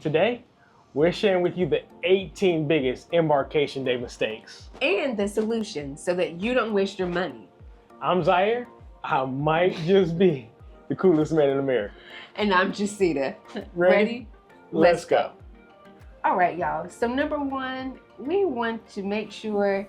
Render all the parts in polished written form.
Today, we're sharing with you the 18 biggest embarkation day mistakes. And the solution so that you don't waste your money. I'm Zaire. I might just be the coolest man in America. And I'm Jacita. Ready? Let's go. All right, y'all. So number one, we want to make sure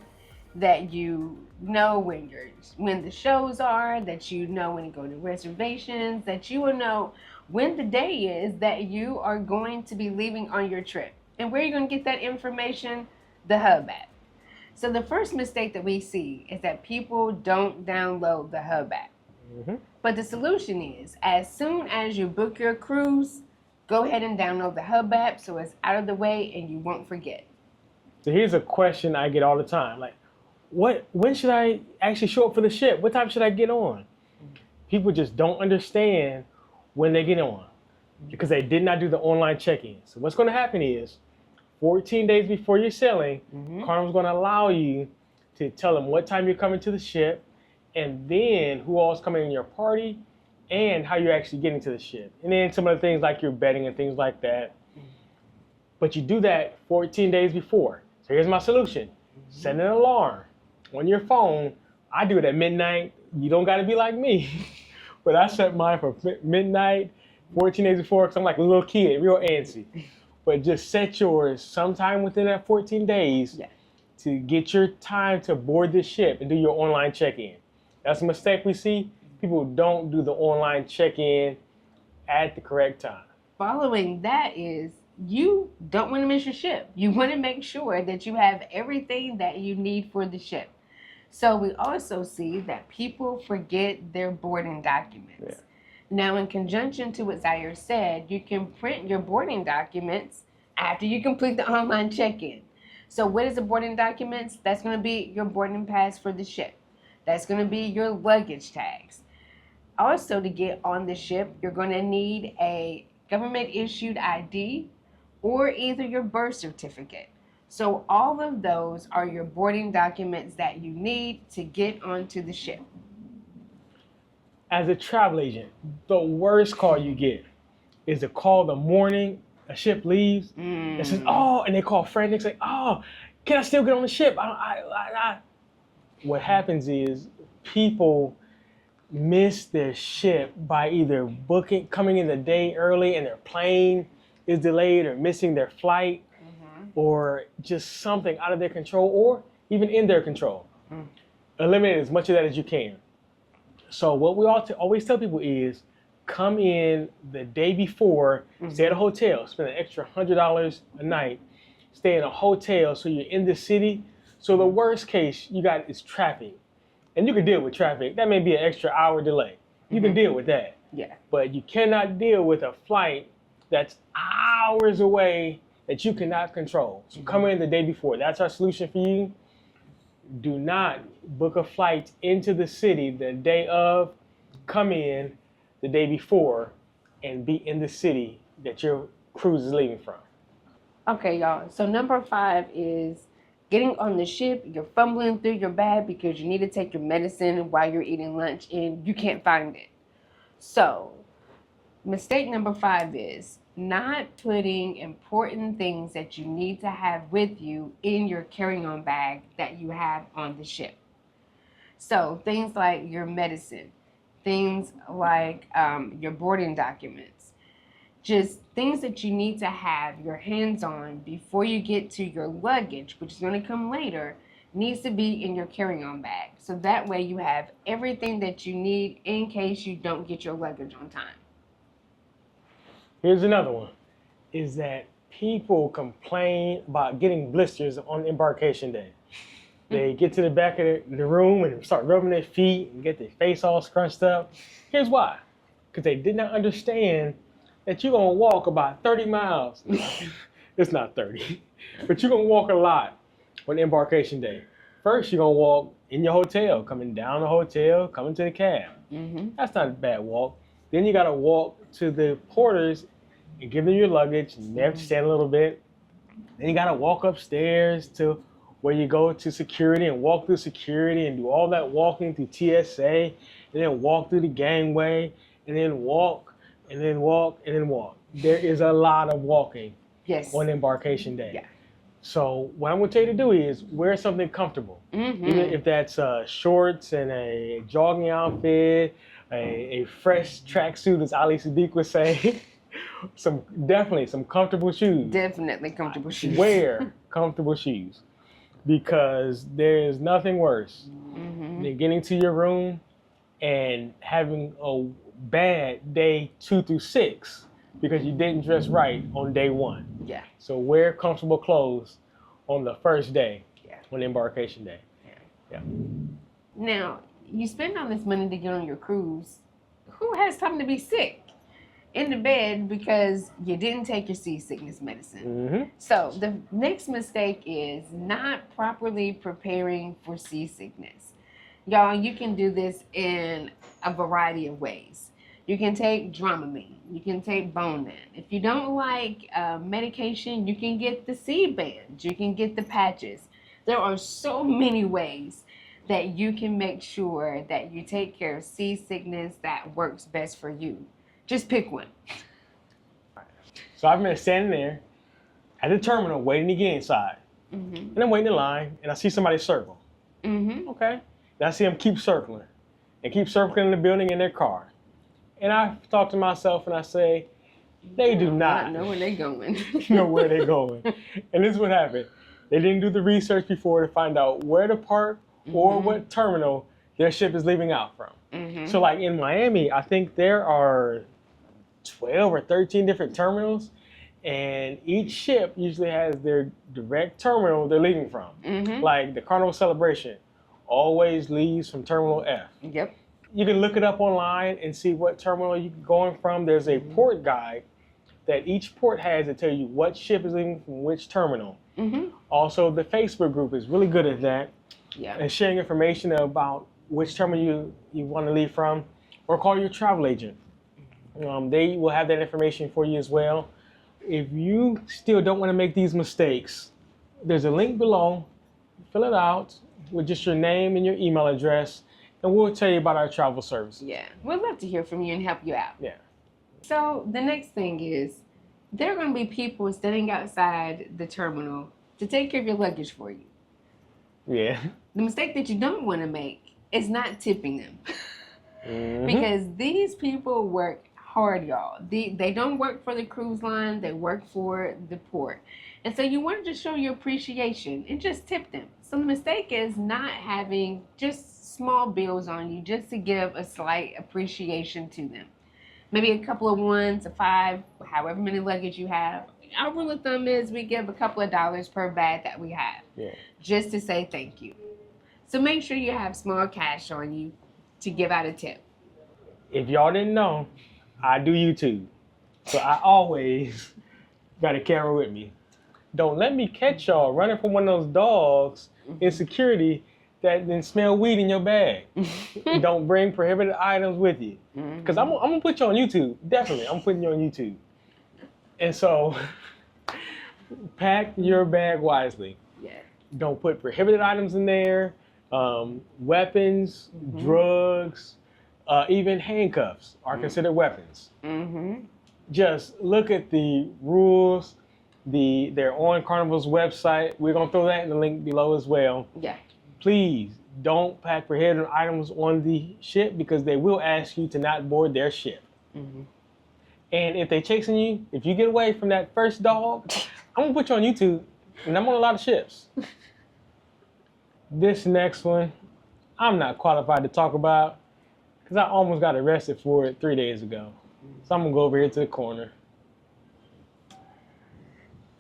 that you know when the shows are, that you know when you go to reservations, that you will know when the day is that you are going to be leaving on your trip. And where are you going to get that information? The Hub app. So the first mistake that we see is that people don't download the Hub app. But the solution is, as soon as you book your cruise, go ahead and download the Hub app so it's out of the way and you won't forget. So here's a question I get all the time. Like, when should I actually show up for the ship? What time should I get on? People just don't understand when they get on because they did not do the online check-in. So what's going to happen is 14 days before you're sailing, Carnival's going to allow you to tell them what time you're coming to the ship and then who all's coming in your party and how you're actually getting to the ship. And then some of the things like your bedding and things like that. But you do that 14 days before. So here's my solution. Set an alarm on your phone. I do it at midnight. You don't got to be like me. But I set mine for midnight, 14 days before, because I'm like a little kid, real antsy. But just set yours sometime within that 14 days to get your time to board the ship and do your online check-in. That's a mistake we see. People don't do the online check-in at the correct time. Following that is, you don't want to miss your ship. You want to make sure that you have everything that you need for the ship. So we also see that people forget their boarding documents. Now, in conjunction to what Zaire said, you can print your boarding documents after you complete the online check-in. So what is the boarding documents? That's going to be your boarding pass for the ship. That's going to be your luggage tags. Also, to get on the ship, you're going to need a government-issued ID or either your birth certificate. So all of those are your boarding documents that you need to get onto the ship. As a travel agent, the worst call you get is a call the morning a ship leaves. It says, oh, and they call frantic, say, oh, can I still get on the ship? What happens is people miss their ship by either coming in the day early and their plane is delayed or missing their flight or just something out of their control or even in their control. Eliminate as much of that as you can. So what we always tell people is come in the day before, stay at a hotel, spend an extra $100 a night, stay in a hotel so you're in the city. So the worst case you got is traffic. And you can deal with traffic. That may be an extra hour delay. You can deal with that. But you cannot deal with a flight that's hours away that you cannot control. So come in the day before. That's our solution for you. Do not book a flight into the city the day of. Come in the day before and be in the city that your cruise is leaving from. Okay, y'all. So number 5 is getting on the ship. You're fumbling through your bag because you need to take your medicine while you're eating lunch and you can't find it. So mistake number 5 is not putting important things that you need to have with you in your carry-on bag that you have on the ship. So things like your medicine, things like your boarding documents, just things that you need to have your hands on before you get to your luggage, which is going to come later, needs to be in your carry-on bag. So that way you have everything that you need in case you don't get your luggage on time. Here's another one, is that people complain about getting blisters on embarkation day. They get to the back of the room and start rubbing their feet and get their face all scrunched up. Here's why. Because they did not understand that you're going to walk about 30 miles. It's not 30, but you're going to walk a lot on embarkation day. First, you're going to walk in your hotel, coming down the hotel, coming to the cab. That's not a bad walk. Then you got to walk to the porters and give them your luggage. And they have to stand a little bit. Then you got to walk upstairs to where you go to security and walk through security and do all that walking through TSA, and then walk through the gangway, and then walk, and then walk, and then walk. There is a lot of walking. Yes. on embarkation day. Yeah. So what I'm going to tell you to do is wear something comfortable. Even if that's shorts and a jogging outfit, a fresh tracksuit, as Ali Sadiq would say. Definitely some comfortable shoes. Definitely comfortable shoes. Wear comfortable shoes, because there is nothing worse than getting to your room and having a bad day 2 through 6 because you didn't dress right on day 1. Yeah. So wear comfortable clothes on the first day, Yeah. on embarkation day. Yeah. Now, you spend all this money to get on your cruise. Who has time to be sick in the bed because you didn't take your seasickness medicine? So the next mistake is not properly preparing for seasickness. Y'all, you can do this in a variety of ways. You can take Dramamine. You can take Bonin. If you don't like medication, you can get the sea bands. You can get the patches. There are so many ways that you can make sure that you take care of seasickness that works best for you. Just pick one. So I've been standing there at the terminal waiting to get inside. And I'm waiting in line, and I see somebody circle. Okay. And I see them keep circling the building in their car. And I talk to myself and I say, they do not know where they're going. know where they're going. And this is what happened. They didn't do the research before to find out where to park or what terminal their ship is leaving out from. So like in Miami, I think there are 12 or 13 different terminals, and each ship usually has their direct terminal they're leaving from. Like the Carnival Celebration always leaves from Terminal F. Yep. You can look it up online and see what terminal you're going from. There's a port guide that each port has to tell you what ship is leaving from which terminal. Also, the Facebook group is really good at that. Yeah. And sharing information about which terminal you want to leave from, or call your travel agent. They will have that information for you as well. If you still don't want to make these mistakes, there's a link below. Fill it out with just your name and your email address, and we'll tell you about our travel services. Yeah, we'd love to hear from you and help you out. Yeah. So the next thing is, there are going to be people standing outside the terminal to take care of your luggage for you. Yeah. The mistake that you don't want to make is not tipping them. Because these people work hard, y'all. They don't work for the cruise line, they work for the port. And so you want to just show your appreciation and just tip them. So the mistake is not having just small bills on you just to give a slight appreciation to them. Maybe a couple of 1 to 5, however many luggage you have. Our rule of thumb is we give a couple of dollars per bag that we have, just to say thank you. So make sure you have small cash on you to give out a tip. If y'all didn't know, I do YouTube. So I always got a camera with me. Don't let me catch y'all running from one of those dogs in security that then smell weed in your bag. Don't bring prohibited items with you. Because I'm going to put you on YouTube. Definitely, I'm putting you on YouTube. And so, pack your bag wisely. Yeah. Don't put prohibited items in there, weapons, drugs, even handcuffs are considered weapons. Just look at the rules. They're on Carnival's website. We're going to throw that in the link below as well. Yeah. Please don't pack prohibited items on the ship, because they will ask you to not board their ship. And if they're chasing you, if you get away from that first dog, I'm going to put you on YouTube, and I'm on a lot of ships. This next one, I'm not qualified to talk about, because I almost got arrested for it 3 days ago. So I'm going to go over here to the corner.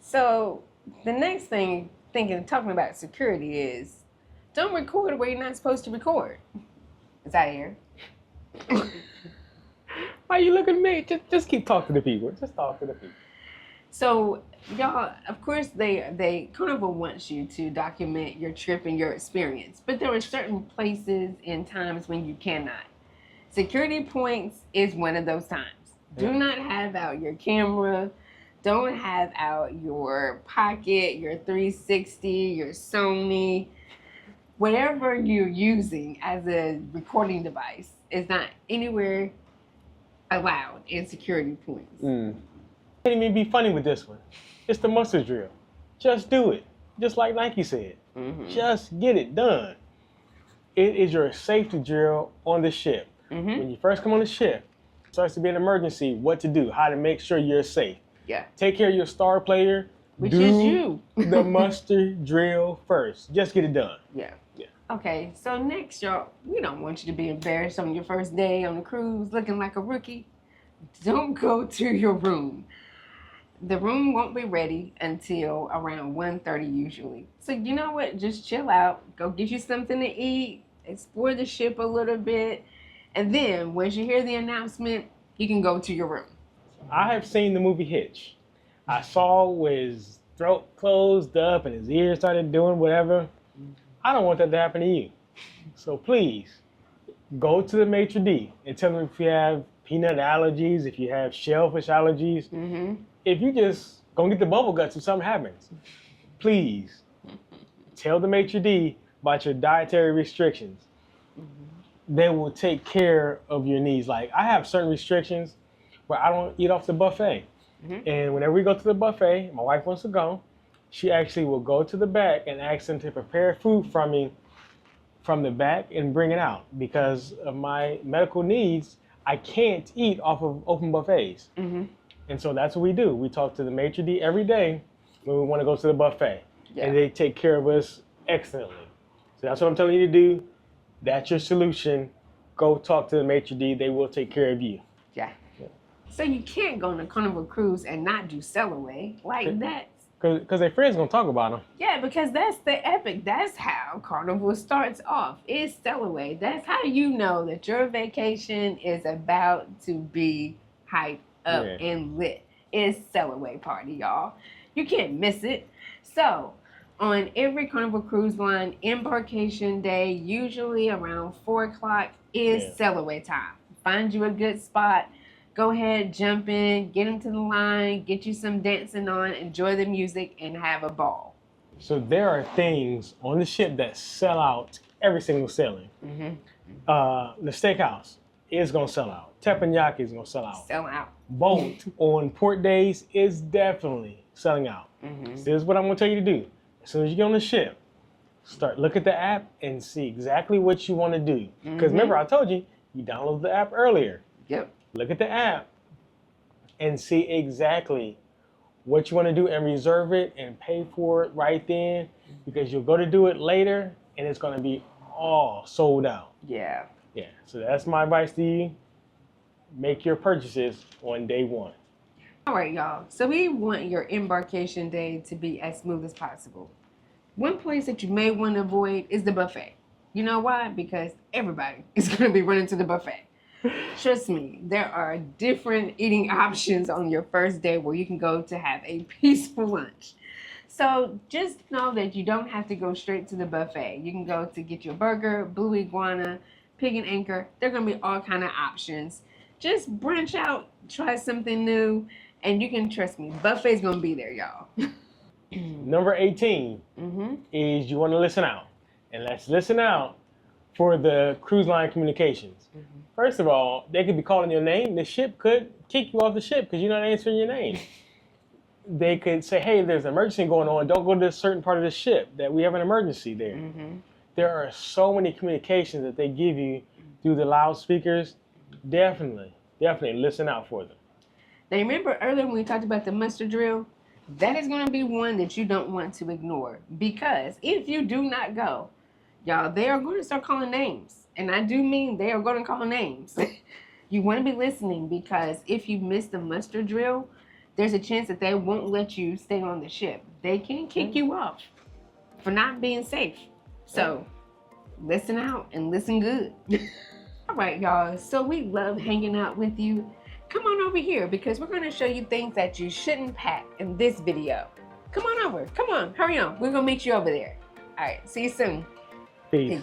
So the next thing, talking about security, is don't record where you're not supposed to record. Is that here? Why you looking at me? Just keep talking to people. Just talk to the people. So y'all, of course, Carnival wants you to document your trip and your experience, but there are certain places and times when you cannot. Security points is one of those times. Do not have out your camera. Don't have out your pocket, your 360, your Sony. Whatever you're using as a recording device is not anywhere allowed in security points. can't even be funny with this one. It's the muster drill. Just do it. Just like Nike said. Just get it done. It is your safety drill on the ship. When you first come on the ship, it starts to be an emergency, what to do, how to make sure you're safe. Yeah. Take care of your star player. Which is you. The muster drill first. Just get it done. Yeah. Okay, so next, y'all, we don't want you to be embarrassed on your first day on the cruise looking like a rookie. Don't go to your room. The room won't be ready until around 1:30 usually. So you know what? Just chill out. Go get you something to eat. Explore the ship a little bit. And then once you hear the announcement, you can go to your room. I have seen the movie Hitch. I saw his throat closed up and his ears started doing whatever. I don't want that to happen to you. So please, go to the maitre d' and tell them if you have peanut allergies, if you have shellfish allergies. If you just gonna get the bubble guts if something happens, please tell the maitre d' about your dietary restrictions. They will take care of your needs. Like I have certain restrictions where I don't eat off the buffet. And whenever we go to the buffet, my wife wants to go, she actually will go to the back and ask them to prepare food from me from the back and bring it out. Because of my medical needs, I can't eat off of open buffets. And so that's what we do. We talk to the maitre d' every day when we want to go to the buffet. And they take care of us excellently. So that's what I'm telling you to do. That's your solution. Go talk to the maitre d'. They will take care of you. Yeah. So you can't go on a Carnival cruise and not do sail away like that. Because their friends going to talk about them. Yeah, because that's the epic. That's how Carnival starts off. It's sail away. That's how you know that your vacation is about to be hyped up and lit. It's sail away party, y'all. You can't miss it. So, on every Carnival cruise line, embarkation day, usually around 4 o'clock, is sail away time. Find you a good spot. Go ahead, jump in, get into the line, get you some dancing on, enjoy the music, and have a ball. So there are things on the ship that sell out every single sailing. The steakhouse is going to sell out. Teppanyaki is going to sell out. Sell out. Boat on port days is definitely selling out. So this is what I'm going to tell you to do. As soon as you get on the ship, look at the app and see exactly what you want to do. Because remember, I told you, you downloaded the app earlier. Yep. Look at the app and see exactly what you want to do and reserve it and pay for it right then, because you'll go to do it later and it's going to be all sold out. Yeah. So that's my advice to you. Make your purchases on day one. All right, y'all. So we want your embarkation day to be as smooth as possible. One place that you may want to avoid is the buffet. You know why? Because everybody is going to be running to the buffet. Trust me, there are different eating options on your first day where you can go to have a peaceful lunch. So just know that you don't have to go straight to the buffet. You can go to get your burger, blue iguana, pig and anchor. There are going to be all kind of options. Just branch out, try something new, and you can trust me, buffet's going to be there, y'all. Number 18 is you want to listen out. And let's listen out for the cruise line communications. First of all, they could be calling your name. The ship could kick you off the ship because you're not answering your name. They could say, hey, there's an emergency going on. Don't go to a certain part of the ship, that we have an emergency there. There are so many communications that they give you through the loudspeakers. Definitely listen out for them. Now, remember earlier when we talked about the muster drill? That is going to be one that you don't want to ignore, because if you do not go, y'all, they are going to start calling names. And I do mean they are going to call names. You want to be listening, because if you miss the muster drill, there's a chance that they won't let you stay on the ship. They can kick you off for not being safe. So listen out and listen good. All right, y'all. So we love hanging out with you. Come on over here, because we're going to show you things that you shouldn't pack in this video. Come on over. Come on. Hurry on. We're going to meet you over there. All right. See you soon. Peace.